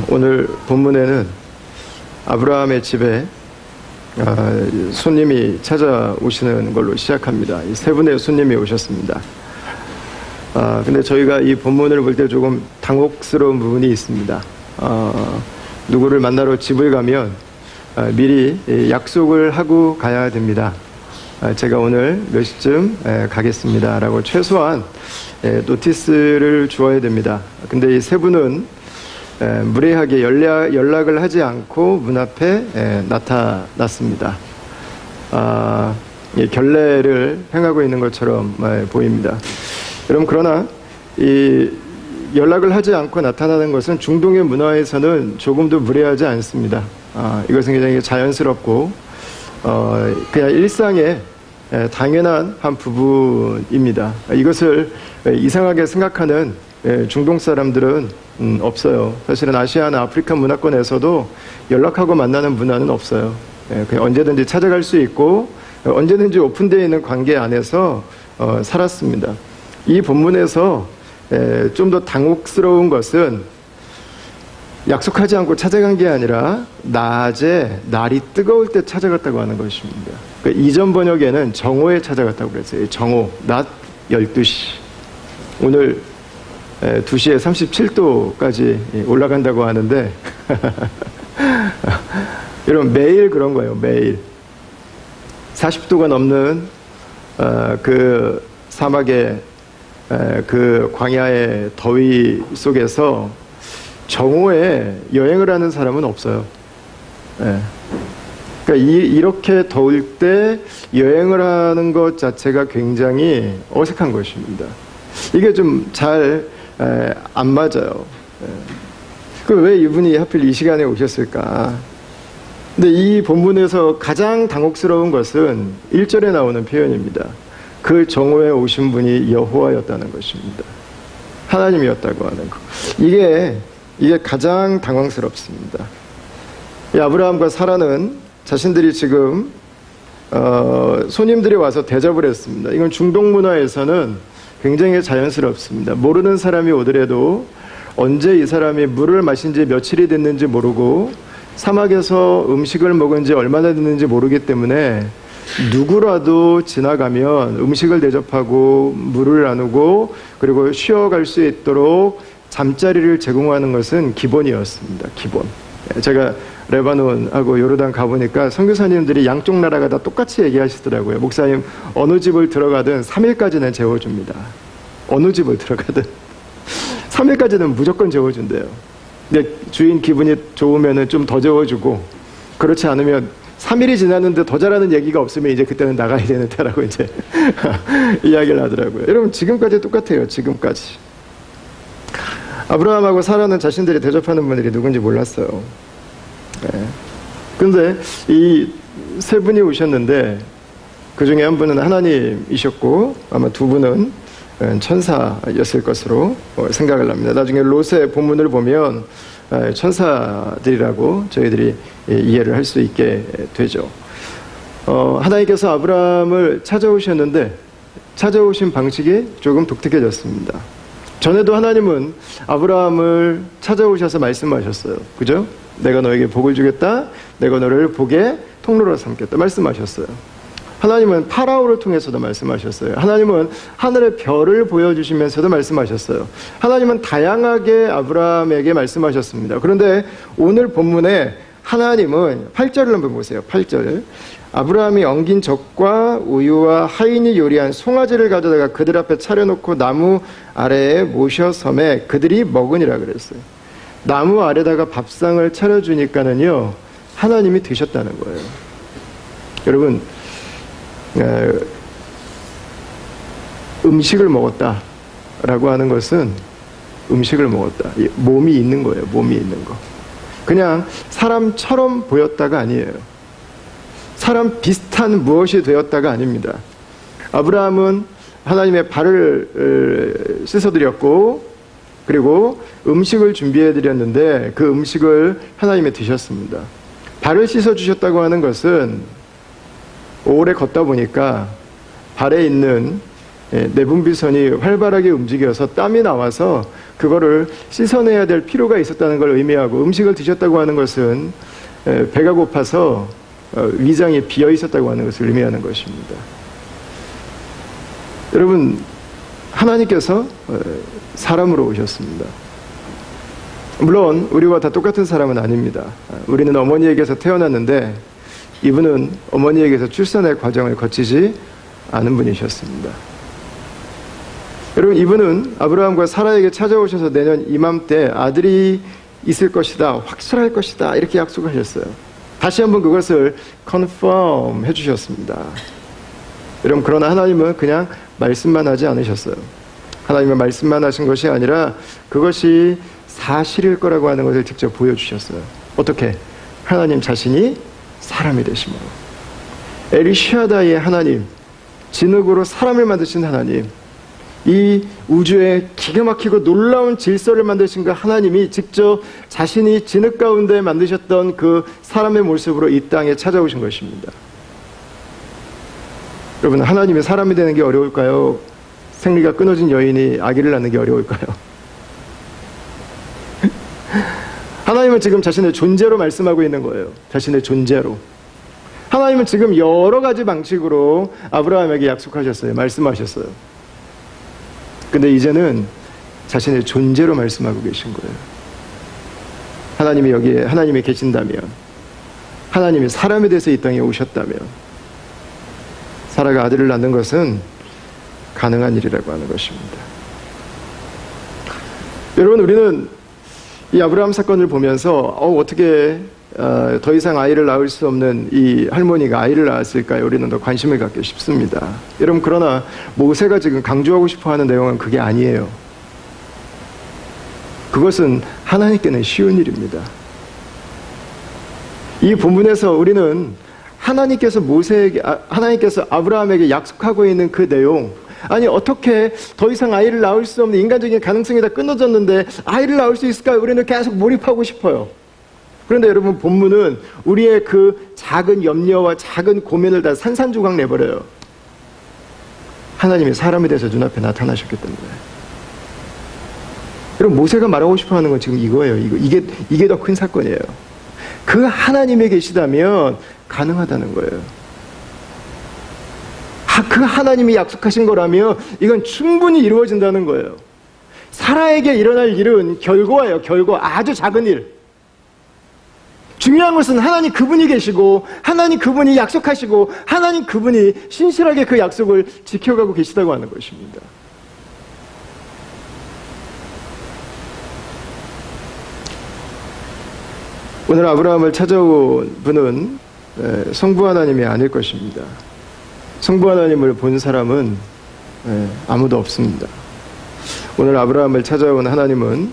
오늘 본문에는 아브라함의 집에 손님이 찾아오시는 걸로 시작합니다. 이 세 분의 손님이 오셨습니다. 근데 저희가 이 본문을 볼 때 조금 당혹스러운 부분이 있습니다. 누구를 만나러 집을 가면 미리 약속을 하고 가야 됩니다. 제가 오늘 몇 시쯤 가겠습니다 라고 최소한 노티스를 주어야 됩니다. 근데 이 세 분은 무례하게 연락을 하지 않고 문 앞에 나타났습니다. 결례를 행하고 있는 것처럼 보입니다. 여러분, 그러나 이 연락을 하지 않고 나타나는 것은 중동의 문화에서는 조금도 무례하지 않습니다. 이것은 굉장히 자연스럽고 그냥 일상의 당연한 한 부분입니다. 이것을 이상하게 생각하는 중동 사람들은 없어요. 사실은 아시아나 아프리카 문화권에서도 연락하고 만나는 문화는 없어요. 그냥 언제든지 찾아갈 수 있고 언제든지 오픈되어 있는 관계 안에서 살았습니다. 이 본문에서 좀 더 당혹스러운 것은 약속하지 않고 찾아간 게 아니라 낮에 날이 뜨거울 때 찾아갔다고 하는 것입니다. 이전 번역에는 정오에 찾아갔다고 그랬어요. 정오, 낮 12시. 오늘 2시에 37도까지 올라간다고 하는데 여러분, 매일 그런 거예요. 매일 40도가 넘는 그 사막의 그 광야의 더위 속에서 정오에 여행을 하는 사람은 없어요. 그러니까 이렇게 더울 때 여행을 하는 것 자체가 굉장히 어색한 것입니다. 이게 좀 잘 안 맞아요. 왜 이분이 하필 이 시간에 오셨을까? 근데 이 본문에서 가장 당혹스러운 것은 1절에 나오는 표현입니다. 그 정오에 오신 분이 여호와였다는 것입니다. 하나님이었다고 하는 것. 이게 가장 당황스럽습니다. 이 아브라함과 사라는 자신들이 지금 손님들이 와서 대접을 했습니다. 이건 중동 문화에서는 굉장히 자연스럽습니다. 모르는 사람이 오더라도 언제 이 사람이 물을 마신 지 며칠이 됐는지 모르고 사막에서 음식을 먹은 지 얼마나 됐는지 모르기 때문에 누구라도 지나가면 음식을 대접하고 물을 나누고 그리고 쉬어갈 수 있도록 잠자리를 제공하는 것은 기본이었습니다. 기본. 제가 레바논하고 요르단 가보니까 선교사님들이 양쪽 나라가 다 똑같이 얘기하시더라고요. 목사님, 어느 집을 들어가든 3일까지는 재워줍니다. 어느 집을 들어가든 3일까지는 무조건 재워준대요. 근데 주인 기분이 좋으면 좀 더 재워주고, 그렇지 않으면 3일이 지났는데 더 잘하는 얘기가 없으면 이제 그때는 나가야 되는 때라고 이제 이야기를 하더라고요. 여러분, 지금까지 똑같아요. 지금까지. 아브라함하고 사라는 자신들이 대접하는 분들이 누군지 몰랐어요. 근데 이 세 분이 오셨는데 그 중에 한 분은 하나님이셨고 아마 두 분은 천사였을 것으로 생각을 합니다. 나중에 롯의 본문을 보면 천사들이라고 저희들이 이해를 할 수 있게 되죠. 하나님께서 아브라함을 찾아오셨는데 찾아오신 방식이 조금 독특해졌습니다. 전에도 하나님은 아브라함을 찾아오셔서 말씀하셨어요. 그죠? 내가 너에게 복을 주겠다. 내가 너를 복의 통로로 삼겠다. 말씀하셨어요. 하나님은 파라오를 통해서도 말씀하셨어요. 하나님은 하늘의 별을 보여주시면서도 말씀하셨어요. 하나님은 다양하게 아브라함에게 말씀하셨습니다. 그런데 오늘 본문에 하나님은 8절을 한번 보세요. 8절. 아브라함이 엉긴 젖과 우유와 하인이 요리한 송아지를 가져다가 그들 앞에 차려놓고 나무 아래에 모셔 섬에 그들이 먹으니라 그랬어요. 나무 아래다가 밥상을 차려주니까는요, 하나님이 드셨다는 거예요. 여러분, 음식을 먹었다라고 하는 것은 음식을 먹었다. 몸이 있는 거예요. 몸이 있는 거. 그냥 사람처럼 보였다가 아니에요. 사람 비슷한 무엇이 되었다가 아닙니다. 아브라함은 하나님의 발을 씻어드렸고 그리고 음식을 준비해드렸는데 그 음식을 하나님이 드셨습니다. 발을 씻어주셨다고 하는 것은 오래 걷다 보니까 발에 있는 내분비선이 활발하게 움직여서 땀이 나와서 그거를 씻어내야 될 필요가 있었다는 걸 의미하고, 음식을 드셨다고 하는 것은 배가 고파서 위장이 비어 있었다고 하는 것을 의미하는 것입니다. 여러분, 하나님께서 사람으로 오셨습니다. 물론 우리와 다 똑같은 사람은 아닙니다. 우리는 어머니에게서 태어났는데 이분은 어머니에게서 출산의 과정을 거치지 않은 분이셨습니다. 여러분, 이분은 아브라함과 사라에게 찾아오셔서 내년 이맘때 아들이 있을 것이다, 확실할 것이다, 이렇게 약속하셨어요. 다시 한번 그것을 컨펌 해주셨습니다. 여러분, 그러나 하나님은 그냥 말씀만 하지 않으셨어요. 하나님은 말씀만 하신 것이 아니라 그것이 사실일 거라고 하는 것을 직접 보여주셨어요. 어떻게? 하나님 자신이 사람이 되심으로. 엘샤다이의 하나님, 진흙으로 사람을 만드신 하나님, 이 우주에 기가 막히고 놀라운 질서를 만드신 그 하나님이 직접 자신이 진흙 가운데 만드셨던 그 사람의 모습으로 이 땅에 찾아오신 것입니다. 여러분, 하나님이 사람이 되는 게 어려울까요? 생리가 끊어진 여인이 아기를 낳는 게 어려울까요? 하나님은 지금 자신의 존재로 말씀하고 있는 거예요. 자신의 존재로. 하나님은 지금 여러 가지 방식으로 아브라함에게 약속하셨어요. 말씀하셨어요. 근데 이제는 자신의 존재로 말씀하고 계신 거예요. 하나님이 여기에, 하나님이 계신다면, 하나님이 사람에 대해서 이 땅에 오셨다면, 사라가 아들을 낳는 것은 가능한 일이라고 하는 것입니다. 여러분, 우리는 이 아브라함 사건을 보면서 어떻게 더 이상 아이를 낳을 수 없는 이 할머니가 아이를 낳았을까요? 우리는 더 관심을 갖기 쉽습니다. 여러분, 그러나 모세가 지금 강조하고 싶어하는 내용은 그게 아니에요. 그것은 하나님께는 쉬운 일입니다. 이 본문에서 우리는 하나님께서 아브라함에게 약속하고 있는 그 내용, 아니 어떻게 더 이상 아이를 낳을 수 없는 인간적인 가능성이 다 끊어졌는데 아이를 낳을 수 있을까요? 우리는 계속 몰입하고 싶어요. 그런데 여러분, 본문은 우리의 그 작은 염려와 작은 고민을 다 산산조각 내버려요. 하나님이 사람에 대해서 눈앞에 나타나셨기 때문에. 여러분, 모세가 말하고 싶어하는 건 지금 이거예요. 이게 더 큰 사건이에요. 그 하나님이 계시다면 가능하다는 거예요. 그 하나님이 약속하신 거라면 이건 충분히 이루어진다는 거예요. 사라에게 일어날 일은 결과예요. 결과. 아주 작은 일. 중요한 것은 하나님 그분이 계시고, 하나님 그분이 약속하시고, 하나님 그분이 신실하게 그 약속을 지켜가고 계시다고 하는 것입니다. 오늘 아브라함을 찾아온 분은 성부 하나님이 아닐 것입니다. 성부 하나님을 본 사람은 아무도 없습니다. 오늘 아브라함을 찾아온 하나님은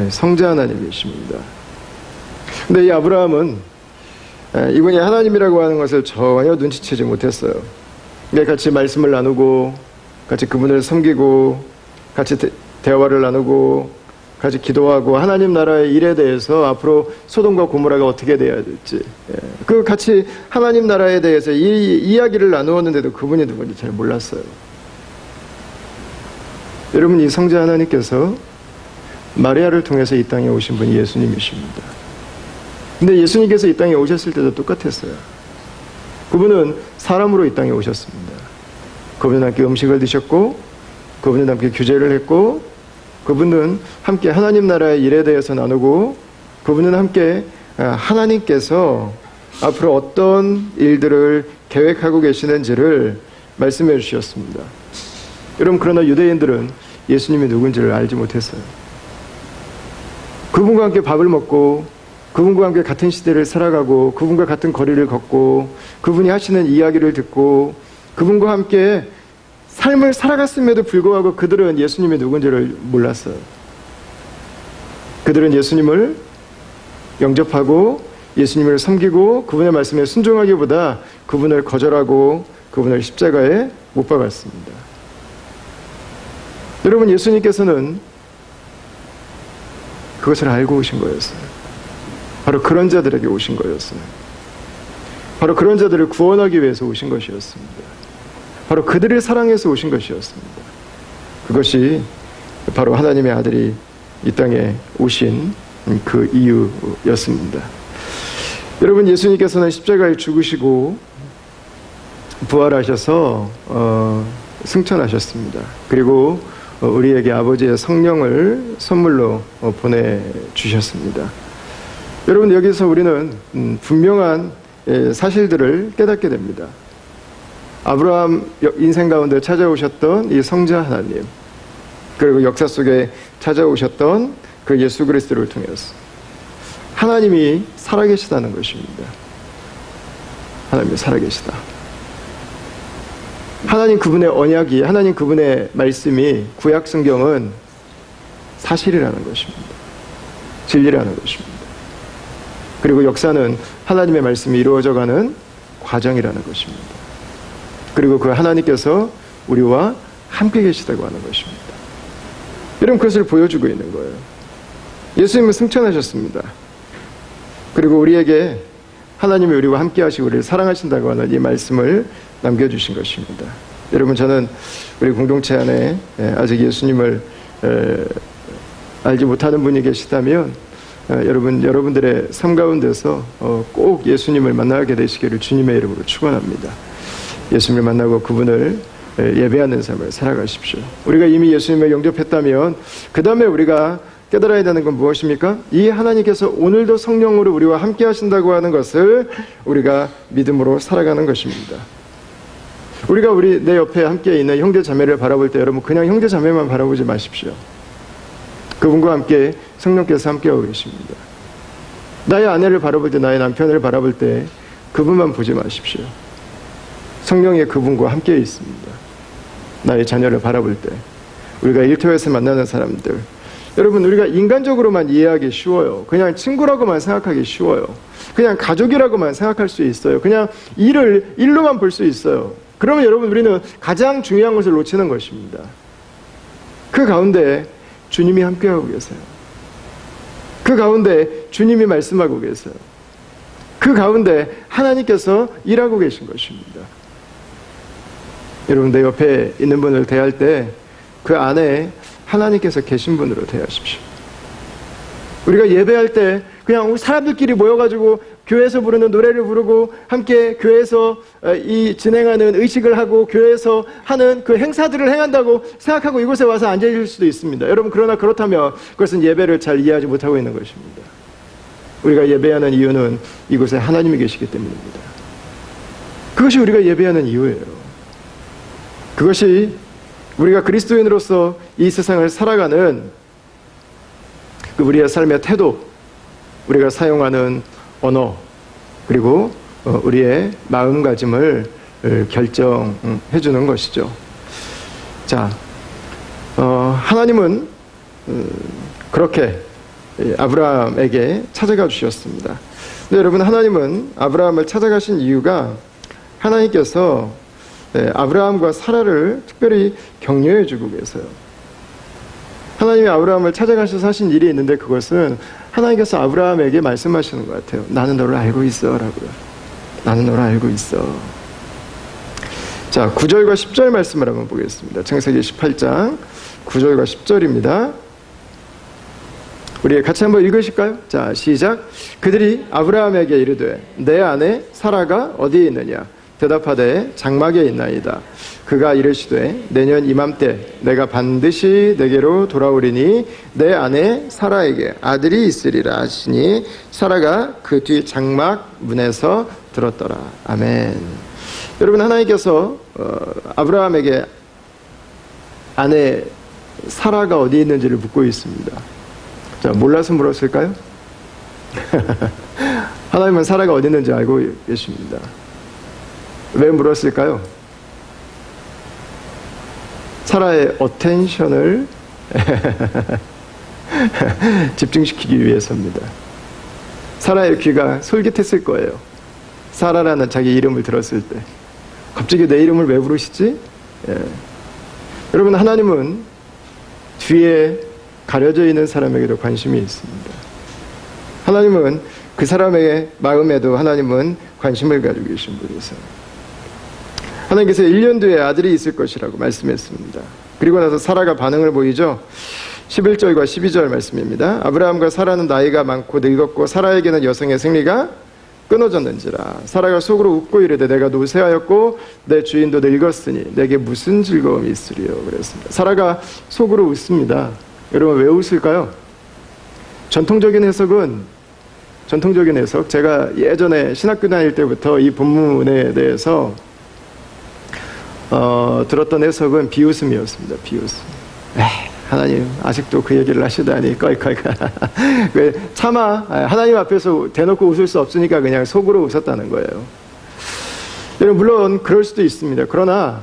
성자 하나님이십니다. 근데 이 아브라함은 이분이 하나님이라고 하는 것을 전혀 눈치채지 못했어요. 같이 말씀을 나누고, 같이 그분을 섬기고, 같이 대화를 나누고, 같이 기도하고, 하나님 나라의 일에 대해서 앞으로 소돔과 고모라가 어떻게 돼야 될지, 그 같이 하나님 나라에 대해서 이 이야기를 나누었는데도 그분이 누군지 잘 몰랐어요. 여러분, 이 성자 하나님께서 마리아를 통해서 이 땅에 오신 분이 예수님이십니다. 근데 예수님께서 이 땅에 오셨을 때도 똑같았어요. 그분은 사람으로 이 땅에 오셨습니다. 그분은 함께 음식을 드셨고, 그분은 함께 규제를 했고, 그분은 함께 하나님 나라의 일에 대해서 나누고, 그분은 함께 하나님께서 앞으로 어떤 일들을 계획하고 계시는지를 말씀해 주셨습니다. 여러분, 그러나 유대인들은 예수님이 누군지를 알지 못했어요. 그분과 함께 밥을 먹고, 그분과 함께 같은 시대를 살아가고, 그분과 같은 거리를 걷고, 그분이 하시는 이야기를 듣고, 그분과 함께 삶을 살아갔음에도 불구하고 그들은 예수님이 누군지를 몰랐어요. 그들은 예수님을 영접하고 예수님을 섬기고 그분의 말씀에 순종하기보다 그분을 거절하고 그분을 십자가에 못 박았습니다. 여러분, 예수님께서는 그것을 알고 오신 거였어요. 바로 그런 자들에게 오신 거였어요. 바로 그런 자들을 구원하기 위해서 오신 것이었습니다. 바로 그들을 사랑해서 오신 것이었습니다. 그것이 바로 하나님의 아들이 이 땅에 오신 그 이유였습니다. 여러분, 예수님께서는 십자가에 죽으시고 부활하셔서 승천하셨습니다. 그리고 우리에게 아버지의 성령을 선물로 보내주셨습니다. 여러분, 여기서 우리는 분명한 사실들을 깨닫게 됩니다. 아브라함 인생 가운데 찾아오셨던 이 성자 하나님, 그리고 역사 속에 찾아오셨던 그 예수 그리스도를 통해서 하나님이 살아계시다는 것입니다. 하나님이 살아계시다. 하나님 그분의 언약이, 하나님 그분의 말씀이, 구약 성경은 사실이라는 것입니다. 진리라는 것입니다. 그리고 역사는 하나님의 말씀이 이루어져가는 과정이라는 것입니다. 그리고 그 하나님께서 우리와 함께 계시다고 하는 것입니다. 이런 것을 보여주고 있는 거예요. 예수님은 승천하셨습니다. 그리고 우리에게 하나님이 우리와 함께 하시고 우리를 사랑하신다고 하는 이 말씀을 남겨주신 것입니다. 여러분, 저는 우리 공동체 안에 아직 예수님을 알지 못하는 분이 계시다면 여러분들의 삶 가운데서 꼭 예수님을 만나게 되시기를 주님의 이름으로 축원합니다. 예수님을 만나고 그분을 예배하는 삶을 살아가십시오. 우리가 이미 예수님을 영접했다면 그 다음에 우리가 깨달아야 되는 건 무엇입니까? 이 하나님께서 오늘도 성령으로 우리와 함께 하신다고 하는 것을 우리가 믿음으로 살아가는 것입니다. 우리가 내 옆에 함께 있는 형제 자매를 바라볼 때 여러분, 그냥 형제 자매만 바라보지 마십시오. 그분과 함께 성령께서 함께하고 계십니다. 나의 아내를 바라볼 때, 나의 남편을 바라볼 때 그분만 보지 마십시오. 성령의 그분과 함께 있습니다. 나의 자녀를 바라볼 때, 우리가 일터에서 만나는 사람들, 여러분, 우리가 인간적으로만 이해하기 쉬워요. 그냥 친구라고만 생각하기 쉬워요. 그냥 가족이라고만 생각할 수 있어요. 그냥 일로만 볼 수 있어요. 그러면 여러분, 우리는 가장 중요한 것을 놓치는 것입니다. 그 가운데 주님이 함께하고 계세요. 그 가운데 주님이 말씀하고 계세요. 그 가운데 하나님께서 일하고 계신 것입니다. 여러분, 내 옆에 있는 분을 대할 때 그 안에 하나님께서 계신 분으로 대하십시오. 우리가 예배할 때 그냥 사람들끼리 모여가지고 교회에서 부르는 노래를 부르고 함께 교회에서 진행하는 의식을 하고 교회에서 하는 그 행사들을 행한다고 생각하고 이곳에 와서 앉아있을 수도 있습니다. 여러분, 그러나 그렇다면 그것은 예배를 잘 이해하지 못하고 있는 것입니다. 우리가 예배하는 이유는 이곳에 하나님이 계시기 때문입니다. 그것이 우리가 예배하는 이유예요. 그것이 우리가 그리스도인으로서 이 세상을 살아가는 그 우리의 삶의 태도, 우리가 사용하는 언어, 그리고 우리의 마음가짐을 결정해 주는 것이죠. 자, 하나님은 그렇게 아브라함에게 찾아가 주셨습니다. 근데 여러분, 하나님은 아브라함을 찾아가신 이유가 하나님께서 아브라함과 사라를 특별히 격려해 주고 계세요. 하나님이 아브라함을 찾아가셔서 하신 일이 있는데 그것은 하나님께서 아브라함에게 말씀하시는 것 같아요. 나는 너를 알고 있어 라고요. 나는 너를 알고 있어. 자, 9절과 10절 말씀을 한번 보겠습니다. 창세기 18장 9절과 10절입니다. 우리 같이 한번 읽으실까요? 자, 시작. 그들이 아브라함에게 이르되 내 아내 사라가 어디에 있느냐? 대답하되 장막에 있나이다. 그가 이르시되 내년 이맘때 내가 반드시 내게로 돌아오리니 내 아내 사라에게 아들이 있으리라 하시니 사라가 그 뒤 장막 문에서 들었더라. 아멘. 여러분, 하나님께서 아브라함에게 아내 사라가 어디에 있는지를 묻고 있습니다. 자, 몰라서 물었을까요? 하나님은 사라가 어디 있는지 알고 계십니다. 왜 물었을까요? 사라의 어텐션을 집중시키기 위해서입니다. 사라의 귀가 솔깃했을 거예요. 사라라는 자기 이름을 들었을 때 갑자기 내 이름을 왜 부르시지? 여러분, 하나님은 뒤에 가려져 있는 사람에게도 관심이 있습니다. 하나님은 그 사람의 마음에도 하나님은 관심을 가지고 계신 분이세요. 하나님께서 1년 뒤에 아들이 있을 것이라고 말씀했습니다. 그리고 나서 사라가 반응을 보이죠. 11절과 12절 말씀입니다. 아브라함과 사라는 나이가 많고 늙었고 사라에게는 여성의 생리가 끊어졌는지라. 사라가 속으로 웃고 이르되 내가 노쇠하였고 내 주인도 늙었으니 내게 무슨 즐거움이 있으리요. 그랬습니다. 사라가 속으로 웃습니다. 여러분 왜 웃을까요? 전통적인 해석, 제가 예전에 신학교 다닐 때부터 이 본문에 대해서 들었던 해석은 비웃음이었습니다. 비웃음. 하나님 아직도 그 얘기를 하시다니 껄껄껄. 차마 하나님 앞에서 대놓고 웃을 수 없으니까 그냥 속으로 웃었다는 거예요. 여러분 물론 그럴 수도 있습니다. 그러나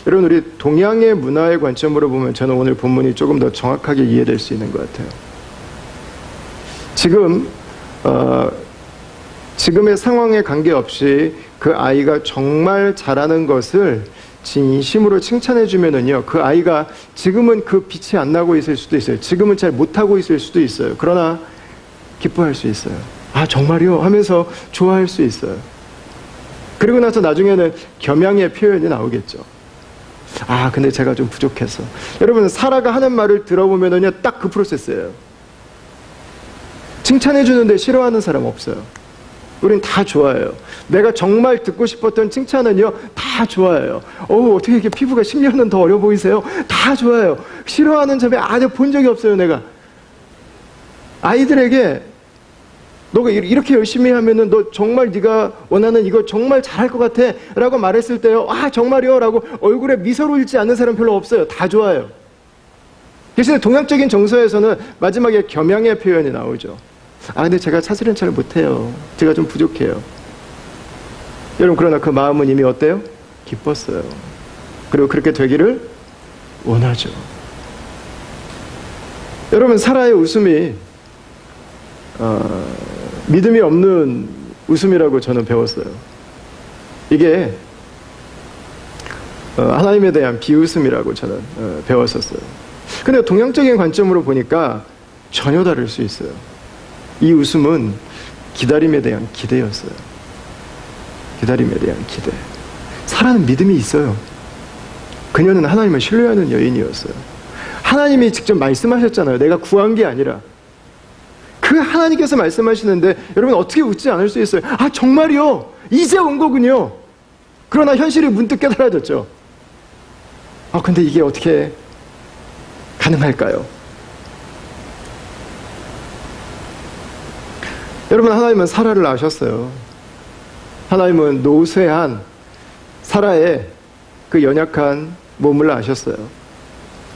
여러분 우리 동양의 문화의 관점으로 보면 저는 오늘 본문이 조금 더 정확하게 이해될 수 있는 것 같아요. 지금의 상황에 관계없이 그 아이가 정말 잘하는 것을 진심으로 칭찬해 주면은요, 그 아이가 지금은 그 빛이 안 나고 있을 수도 있어요. 지금은 잘 못하고 있을 수도 있어요. 그러나 기뻐할 수 있어요. 아 정말요? 하면서 좋아할 수 있어요. 그리고 나서 나중에는 겸양의 표현이 나오겠죠. 아 근데 제가 좀 부족해서. 여러분 사라가 하는 말을 들어보면은요 딱 그 프로세스예요. 칭찬해 주는데 싫어하는 사람 없어요. 우린 다 좋아해요. 내가 정말 듣고 싶었던 칭찬은요 다 좋아해요. 어떻게 이렇게 피부가 10년은 더 어려 보이세요? 다 좋아해요. 싫어하는 점에 아주 본 적이 없어요. 내가 아이들에게 너가 이렇게 열심히 하면은 너 정말 네가 원하는 이거 정말 잘할 것 같아 라고 말했을 때요, 아 정말요? 라고 얼굴에 미소를 잃지 않는 사람 별로 없어요. 다 좋아해요. 대신에 동양적인 정서에서는 마지막에 겸양의 표현이 나오죠. 아 근데 제가 사실은 잘 못해요. 제가 좀 부족해요. 여러분 그러나 그 마음은 이미 어때요? 기뻤어요. 그리고 그렇게 되기를 원하죠. 여러분 사라의 웃음이 믿음이 없는 웃음이라고 저는 배웠어요. 이게 하나님에 대한 비웃음이라고 저는 배웠었어요. 근데 동양적인 관점으로 보니까 전혀 다를 수 있어요. 이 웃음은 기다림에 대한 기대였어요. 기다림에 대한 기대. 사라는 믿음이 있어요. 그녀는 하나님을 신뢰하는 여인이었어요. 하나님이 직접 말씀하셨잖아요. 내가 구한 게 아니라. 그 하나님께서 말씀하시는데 여러분 어떻게 웃지 않을 수 있어요? 아 정말이요? 이제 온 거군요. 그러나 현실이 문득 깨달아졌죠. 아 근데 이게 어떻게 가능할까요? 여러분 하나님은 사라를 아셨어요. 하나님은 노쇠한 사라의 그 연약한 몸을 아셨어요.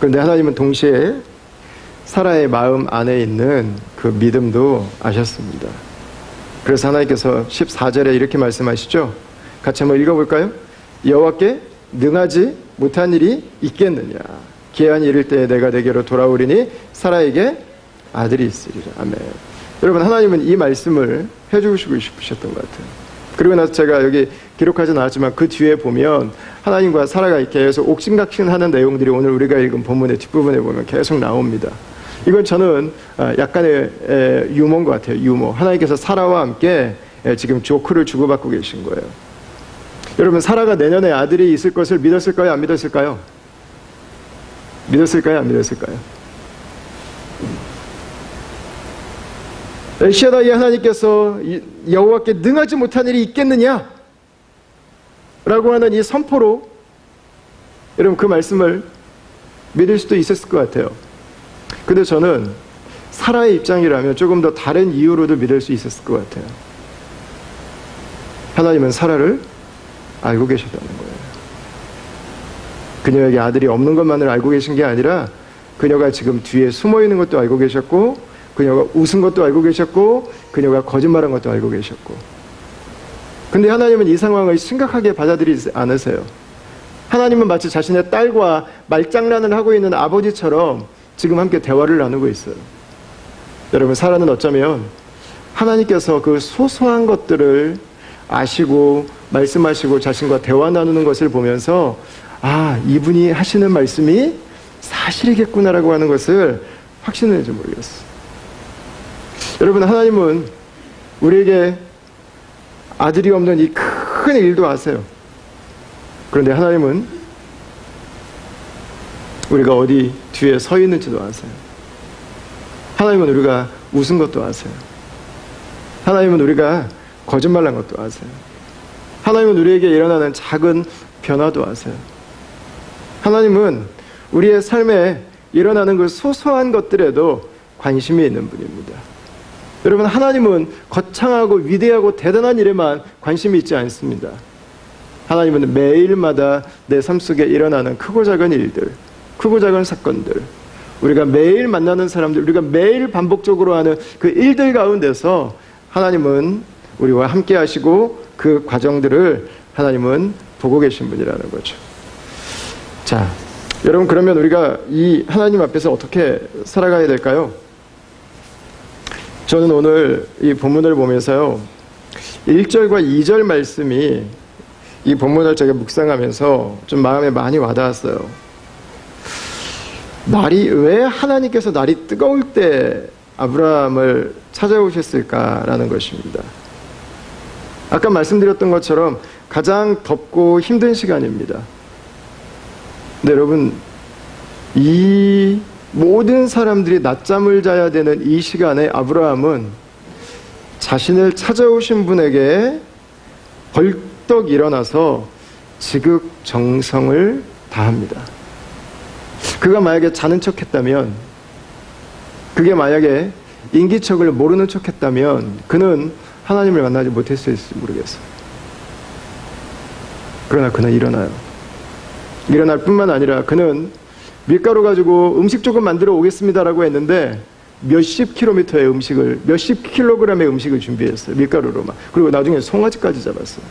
그런데 하나님은 동시에 사라의 마음 안에 있는 그 믿음도 아셨습니다. 그래서 하나님께서 14절에 이렇게 말씀하시죠. 같이 한번 읽어볼까요? 여호와께 능하지 못한 일이 있겠느냐. 기한이 이를 때에 내가 내게로 돌아오리니 사라에게 아들이 있으리라. 아멘. 여러분 하나님은 이 말씀을 해주시고 싶으셨던 것 같아요. 그리고 나서 제가 여기 기록하진 않았지만 그 뒤에 보면 하나님과 사라가 계속 옥신각신하는 내용들이 오늘 우리가 읽은 본문의 뒷부분에 보면 계속 나옵니다. 이건 저는 약간의 유머인 것 같아요. 유머. 하나님께서 사라와 함께 지금 조크를 주고받고 계신 거예요. 여러분 사라가 내년에 아들이 있을 것을 믿었을까요? 안 믿었을까요? 믿었을까요? 안 믿었을까요? 엘샤다이 하나님께서 여호와께 능하지 못한 일이 있겠느냐? 라고 하는 이 선포로 여러분 그 말씀을 믿을 수도 있었을 것 같아요. 근데 저는 사라의 입장이라면 조금 더 다른 이유로도 믿을 수 있었을 것 같아요. 하나님은 사라를 알고 계셨다는 거예요. 그녀에게 아들이 없는 것만을 알고 계신 게 아니라 그녀가 지금 뒤에 숨어 있는 것도 알고 계셨고 그녀가 웃은 것도 알고 계셨고 그녀가 거짓말한 것도 알고 계셨고. 근데 하나님은 이 상황을 심각하게 받아들이지 않으세요. 하나님은 마치 자신의 딸과 말장난을 하고 있는 아버지처럼 지금 함께 대화를 나누고 있어요. 여러분 사라는 어쩌면 하나님께서 그 소소한 것들을 아시고 말씀하시고 자신과 대화 나누는 것을 보면서 아 이분이 하시는 말씀이 사실이겠구나라고 하는 것을 확신했는지 모르겠어요. 여러분 하나님은 우리에게 아들이 없는 이 큰 일도 아세요. 그런데 하나님은 우리가 어디 뒤에 서 있는지도 아세요. 하나님은 우리가 웃은 것도 아세요. 하나님은 우리가 거짓말한 것도 아세요. 하나님은 우리에게 일어나는 작은 변화도 아세요. 하나님은 우리의 삶에 일어나는 그 소소한 것들에도 관심이 있는 분입니다. 여러분, 하나님은 거창하고 위대하고 대단한 일에만 관심이 있지 않습니다. 하나님은 매일마다 내 삶 속에 일어나는 크고 작은 일들, 크고 작은 사건들, 우리가 매일 만나는 사람들, 우리가 매일 반복적으로 하는 그 일들 가운데서 하나님은 우리와 함께 하시고 그 과정들을 하나님은 보고 계신 분이라는 거죠. 자, 여러분, 그러면 우리가 이 하나님 앞에서 어떻게 살아가야 될까요? 저는 오늘 이 본문을 보면서요, 1절과 2절 말씀이 이 본문을 제가 묵상하면서 좀 마음에 많이 와닿았어요. 왜 하나님께서 날이 뜨거울 때 아브라함을 찾아오셨을까라는 것입니다. 아까 말씀드렸던 것처럼 가장 덥고 힘든 시간입니다. 근데 여러분, 이 모든 사람들이 낮잠을 자야 되는 이 시간에 아브라함은 자신을 찾아오신 분에게 벌떡 일어나서 지극정성을 다합니다. 그가 만약에 자는 척 했다면, 그게 만약에 인기척을 모르는 척 했다면 그는 하나님을 만나지 못했을지 모르겠어요. 그러나 그는 일어나요. 일어날 뿐만 아니라 그는 밀가루 가지고 음식 조금 만들어 오겠습니다라고 했는데 몇십 킬로미터의 음식을, 몇십 킬로그램의 음식을 준비했어요. 밀가루로만. 그리고 나중에 송아지까지 잡았어요.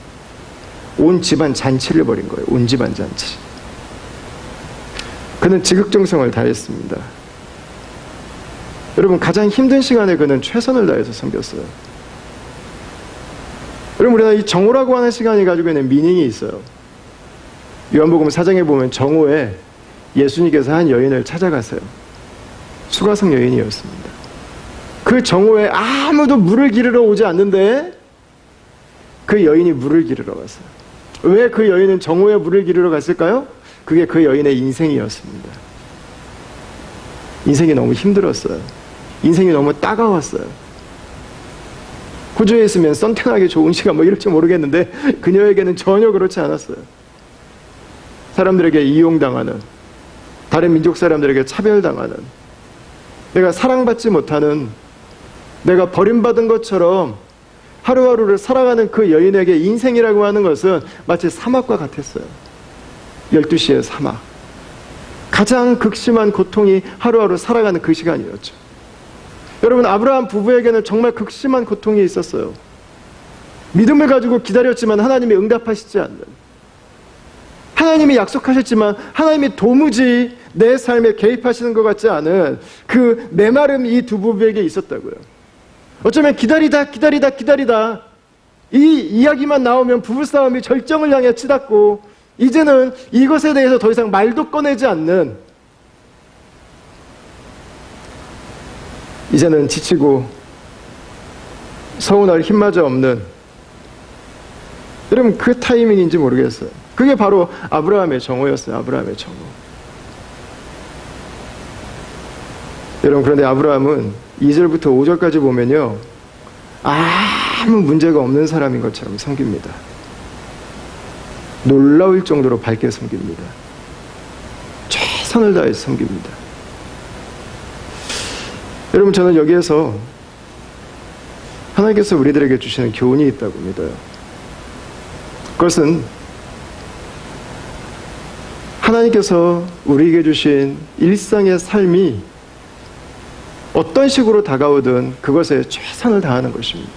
온 집안 잔치를 벌인 거예요. 온 집안 잔치. 그는 지극정성을 다했습니다. 여러분, 가장 힘든 시간에 그는 최선을 다해서 섬겼어요. 여러분, 우리가 이 정오라고 하는 시간이 가지고 있는 미닝이 있어요. 요한복음 4장에 보면 정오에 예수님께서 한 여인을 찾아가세요. 수가성 여인이었습니다. 그 정오에 아무도 물을 기르러 오지 않는데 그 여인이 물을 기르러 갔어요. 왜 그 여인은 정오에 물을 기르러 갔을까요? 그게 그 여인의 인생이었습니다. 인생이 너무 힘들었어요. 인생이 너무 따가웠어요. 호주에 있으면 썬텐하게 좋은 시간 뭐 이럴지 모르겠는데 그녀에게는 전혀 그렇지 않았어요. 사람들에게 이용당하는, 다른 민족 사람들에게 차별당하는, 내가 사랑받지 못하는, 내가 버림받은 것처럼 하루하루를 살아가는 그 여인에게 인생이라고 하는 것은 마치 사막과 같았어요. 12시의 사막. 가장 극심한 고통이 하루하루 살아가는 그 시간이었죠. 여러분, 아브라함 부부에게는 정말 극심한 고통이 있었어요. 믿음을 가지고 기다렸지만 하나님이 응답하시지 않는, 하나님이 약속하셨지만 하나님이 도무지 내 삶에 개입하시는 것 같지 않은 그 메마름이 이 두 부부에게 있었다고요. 어쩌면 기다리다 이 이야기만 나오면 부부싸움이 절정을 향해 치닫고 이제는 이것에 대해서 더 이상 말도 꺼내지 않는, 이제는 지치고 서운할 힘마저 없는, 여러분, 그 타이밍인지 모르겠어요. 그게 바로 아브라함의 정오였어요. 아브라함의 정오. 여러분, 그런데 아브라함은 2절부터 5절까지 보면요, 아무 문제가 없는 사람인 것처럼 섬깁니다. 놀라울 정도로 밝게 섬깁니다. 최선을 다해 섬깁니다. 여러분, 저는 여기에서 하나님께서 우리들에게 주시는 교훈이 있다고 믿어요. 그것은 하나님께서 우리에게 주신 일상의 삶이 어떤 식으로 다가오든 그것에 최선을 다하는 것입니다.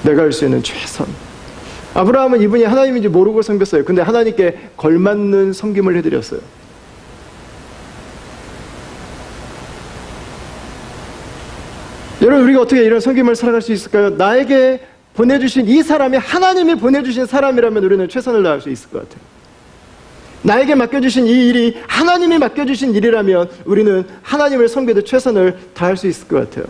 내가 할 수 있는 최선. 아브라함은 이분이 하나님인지 모르고 섬겼어요. 근데 하나님께 걸맞는 섬김을 해드렸어요. 여러분, 우리가 어떻게 이런 섬김을 살아갈 수 있을까요? 나에게 보내주신 이 사람이 하나님이 보내주신 사람이라면 우리는 최선을 다할 수 있을 것 같아요. 나에게 맡겨주신 이 일이 하나님이 맡겨주신 일이라면 우리는 하나님을 섬기듯 최선을 다할 수 있을 것 같아요.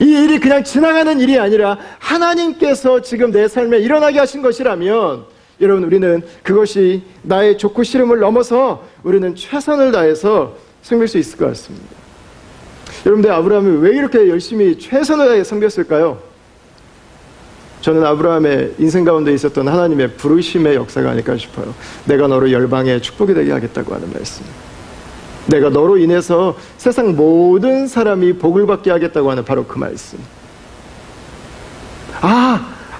이 일이 그냥 지나가는 일이 아니라 하나님께서 지금 내 삶에 일어나게 하신 것이라면 여러분, 우리는 그것이 나의 좋고 싫음을 넘어서 우리는 최선을 다해서 섬길 수 있을 것 같습니다. 여러분들, 아브라함이 왜 이렇게 열심히 최선을 다해 섬겼을까요? 저는 아브라함의 인생 가운데 있었던 하나님의 부르심의 역사가 아닐까 싶어요. 내가 너로 열방의 축복이 되게 하겠다고 하는 말씀. 내가 너로 인해서 세상 모든 사람이 복을 받게 하겠다고 하는 바로 그 말씀.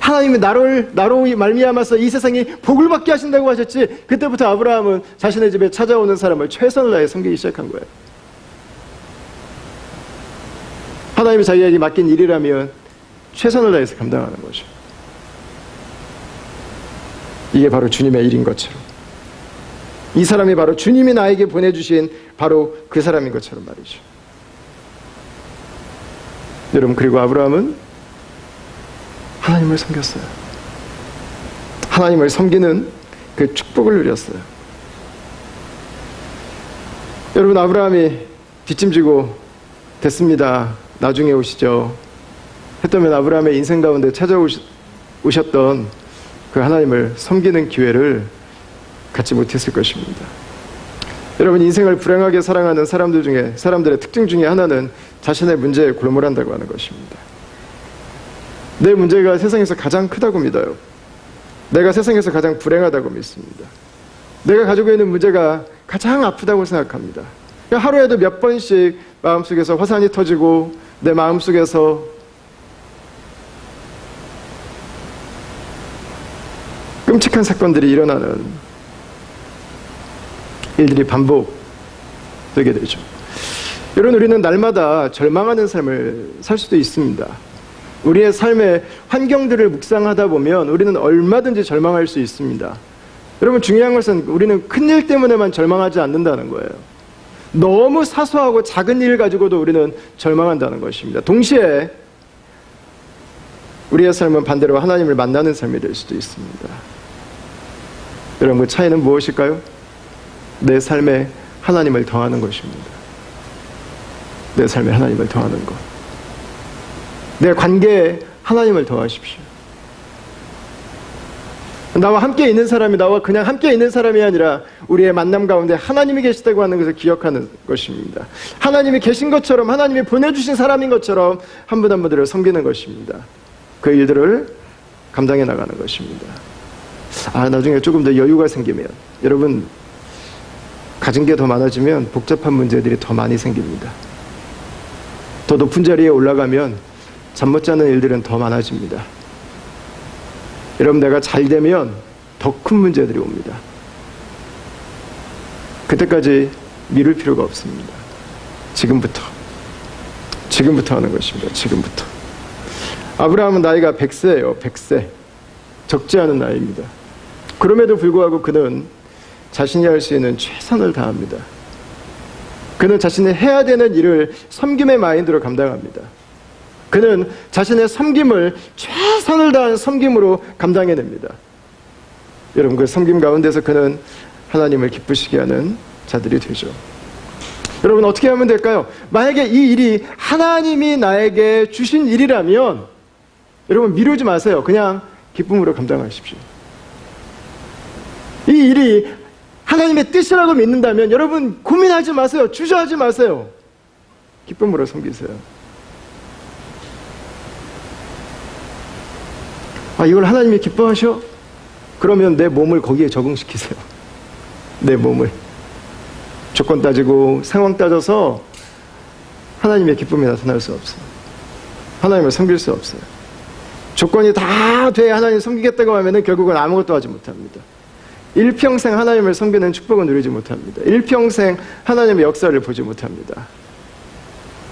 하나님이 나로 말미암아서 이 세상이 복을 받게 하신다고 하셨지. 그때부터 아브라함은 자신의 집에 찾아오는 사람을 최선을 다해 섬기기 시작한 거예요. 하나님이 자기에게 맡긴 일이라면 최선을 다해서 감당하는 거죠. 이게 바로 주님의 일인 것처럼, 이 사람이 바로 주님이 나에게 보내주신 바로 그 사람인 것처럼 말이죠. 여러분, 그리고 아브라함은 하나님을 섬겼어요. 하나님을 섬기는 그 축복을 누렸어요. 여러분, 아브라함이 뒷짐지고 됐습니다, 나중에 오시죠 했다면 아브라함의 인생 가운데 찾아오셨던 그 하나님을 섬기는 기회를 갖지 못했을 것입니다. 여러분, 인생을 불행하게 사랑하는 사람들의 특징 중에 하나는 자신의 문제에 골몰한다고 하는 것입니다. 내 문제가 세상에서 가장 크다고 믿어요. 내가 세상에서 가장 불행하다고 믿습니다. 내가 가지고 있는 문제가 가장 아프다고 생각합니다. 하루에도 몇 번씩 마음속에서 화산이 터지고 내 마음속에서 끔찍한 사건들이 일어나는 일들이 반복되게 되죠. 여러분, 우리는 날마다 절망하는 삶을 살 수도 있습니다. 우리의 삶의 환경들을 묵상하다 보면 우리는 얼마든지 절망할 수 있습니다. 여러분, 중요한 것은 우리는 큰일 때문에만 절망하지 않는다는 거예요. 너무 사소하고 작은 일 가지고도 우리는 절망한다는 것입니다. 동시에 우리의 삶은 반대로 하나님을 만나는 삶이 될 수도 있습니다. 여러분, 그 차이는 무엇일까요? 내 삶에 하나님을 더하는 것입니다. 내 삶에 하나님을 더하는 것. 내 관계에 하나님을 더하십시오. 나와 함께 있는 사람이 나와 그냥 함께 있는 사람이 아니라 우리의 만남 가운데 하나님이 계시다고 하는 것을 기억하는 것입니다. 하나님이 계신 것처럼, 하나님이 보내주신 사람인 것처럼 한 분 한 분들을 섬기는 것입니다. 그 일들을 감당해 나가는 것입니다. 나중에 조금 더 여유가 생기면, 여러분, 가진 게 더 많아지면 복잡한 문제들이 더 많이 생깁니다. 더 높은 자리에 올라가면 잠 못 자는 일들은 더 많아집니다. 여러분, 내가 잘 되면 더 큰 문제들이 옵니다. 그때까지 미룰 필요가 없습니다. 지금부터 하는 것입니다. 지금부터. 아브라함은 나이가 100세예요. 100세. 적지 않은 나이입니다. 그럼에도 불구하고 그는 자신이 할 수 있는 최선을 다합니다. 그는 자신이 해야 되는 일을 섬김의 마인드로 감당합니다. 그는 자신의 섬김을 최선을 다한 섬김으로 감당해냅니다. 여러분, 그 섬김 가운데서 그는 하나님을 기쁘시게 하는 자들이 되죠. 여러분, 어떻게 하면 될까요? 만약에 이 일이 하나님이 나에게 주신 일이라면 여러분, 미루지 마세요. 그냥 기쁨으로 감당하십시오. 이 일이 하나님의 뜻이라고 믿는다면 여러분, 고민하지 마세요. 주저하지 마세요. 기쁨으로 섬기세요. 이걸 하나님이 기뻐하셔? 그러면 내 몸을 거기에 적응시키세요. 내 몸을. 조건 따지고 상황 따져서 하나님의 기쁨이 나타날 수 없어요. 하나님을 섬길 수 없어요. 조건이 다 돼야 하나님 섬기겠다고 하면 결국은 아무것도 하지 못합니다. 일평생 하나님을 섬기는 축복은 누리지 못합니다. 일평생 하나님의 역사를 보지 못합니다.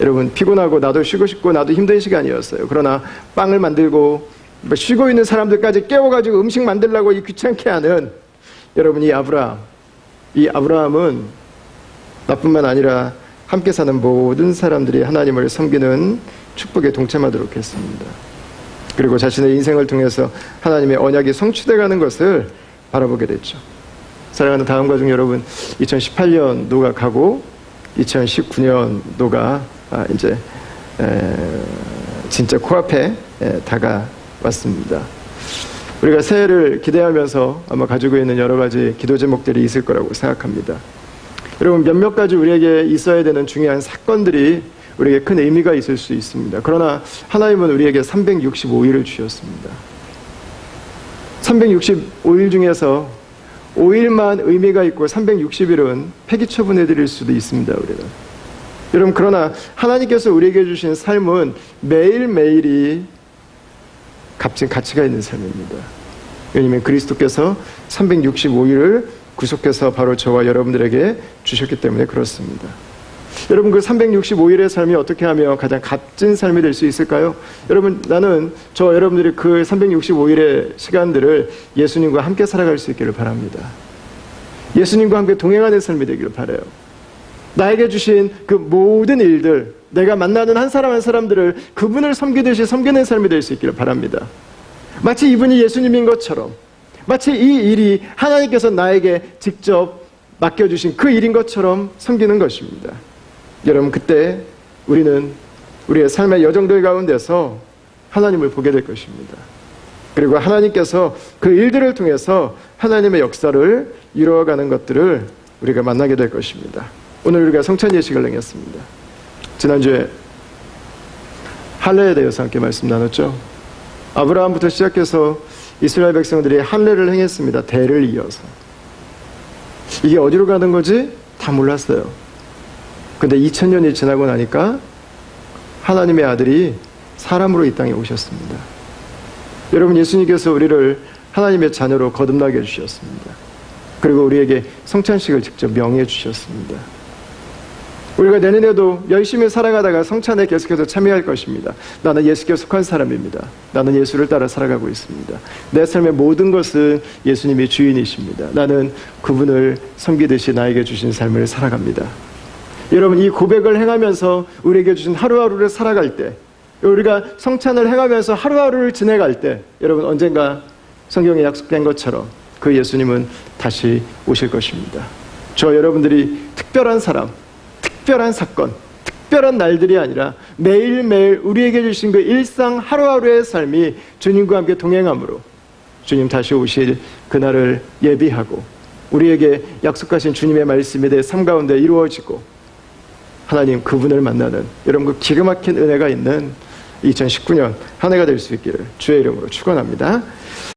여러분, 피곤하고 나도 쉬고 싶고 나도 힘든 시간이었어요. 그러나 빵을 만들고 쉬고 있는 사람들까지 깨워가지고 음식 만들려고 이 귀찮게 하는 여러분, 이 아브라함은 나뿐만 아니라 함께 사는 모든 사람들이 하나님을 섬기는 축복에 동참하도록 했습니다. 그리고 자신의 인생을 통해서 하나님의 언약이 성취돼가는 것을 바라보게 됐죠. 사랑하는 다음 가족 여러분, 2018년도가 가고 2019년도가 이제 진짜 코앞에 다가왔습니다. 우리가 새해를 기대하면서 아마 가지고 있는 여러 가지 기도 제목들이 있을 거라고 생각합니다. 여러분, 몇몇 가지 우리에게 있어야 되는 중요한 사건들이 우리에게 큰 의미가 있을 수 있습니다. 그러나 하나님은 우리에게 365일을 주셨습니다. 365일 중에서 5일만 의미가 있고 360일은 폐기 처분해드릴 수도 있습니다. 우리는. 여러분, 그러나 하나님께서 우리에게 주신 삶은 매일매일이 값진 가치가 있는 삶입니다. 왜냐하면 그리스도께서 365일을 구속해서 바로 저와 여러분들에게 주셨기 때문에 그렇습니다. 여러분, 그 365일의 삶이 어떻게 하면 가장 값진 삶이 될 수 있을까요? 여러분, 나는 저 여러분들이 그 365일의 시간들을 예수님과 함께 살아갈 수 있기를 바랍니다. 예수님과 함께 동행하는 삶이 되기를 바라요. 나에게 주신 그 모든 일들, 내가 만나는 한 사람 한 사람들을 그분을 섬기듯이 섬기는 삶이 될 수 있기를 바랍니다. 마치 이분이 예수님인 것처럼, 마치 이 일이 하나님께서 나에게 직접 맡겨주신 그 일인 것처럼 섬기는 것입니다. 여러분, 그때 우리는 우리의 삶의 여정들 가운데서 하나님을 보게 될 것입니다. 그리고 하나님께서 그 일들을 통해서 하나님의 역사를 이루어가는 것들을 우리가 만나게 될 것입니다. 오늘 우리가 성찬 예식을 행했습니다. 지난주에 할례에 대해서 함께 말씀 나눴죠. 아브라함부터 시작해서 이스라엘 백성들이 할례를 행했습니다. 대를 이어서. 이게 어디로 가는 거지? 다 몰랐어요. 근데 2000년이 지나고 나니까 하나님의 아들이 사람으로 이 땅에 오셨습니다. 여러분, 예수님께서 우리를 하나님의 자녀로 거듭나게 해주셨습니다. 그리고 우리에게 성찬식을 직접 명해 주셨습니다. 우리가 내년에도 열심히 살아가다가 성찬에 계속해서 참여할 것입니다. 나는 예수께 속한 사람입니다. 나는 예수를 따라 살아가고 있습니다. 내 삶의 모든 것은 예수님이 주인이십니다. 나는 그분을 섬기듯이 나에게 주신 삶을 살아갑니다. 여러분, 이 고백을 행하면서 우리에게 주신 하루하루를 살아갈 때, 우리가 성찬을 행하면서 하루하루를 지내갈 때, 여러분, 언젠가 성경에 약속된 것처럼 그 예수님은 다시 오실 것입니다. 저 여러분들이 특별한 사람, 특별한 사건, 특별한 날들이 아니라 매일매일 우리에게 주신 그 일상 하루하루의 삶이 주님과 함께 동행함으로 주님 다시 오실 그날을 예비하고 우리에게 약속하신 주님의 말씀이 내 삶 가운데 이루어지고 하나님 그분을 만나는 여러분 그 기가 막힌 은혜가 있는 2019년 한 해가 될 수 있기를 주의 이름으로 축원합니다.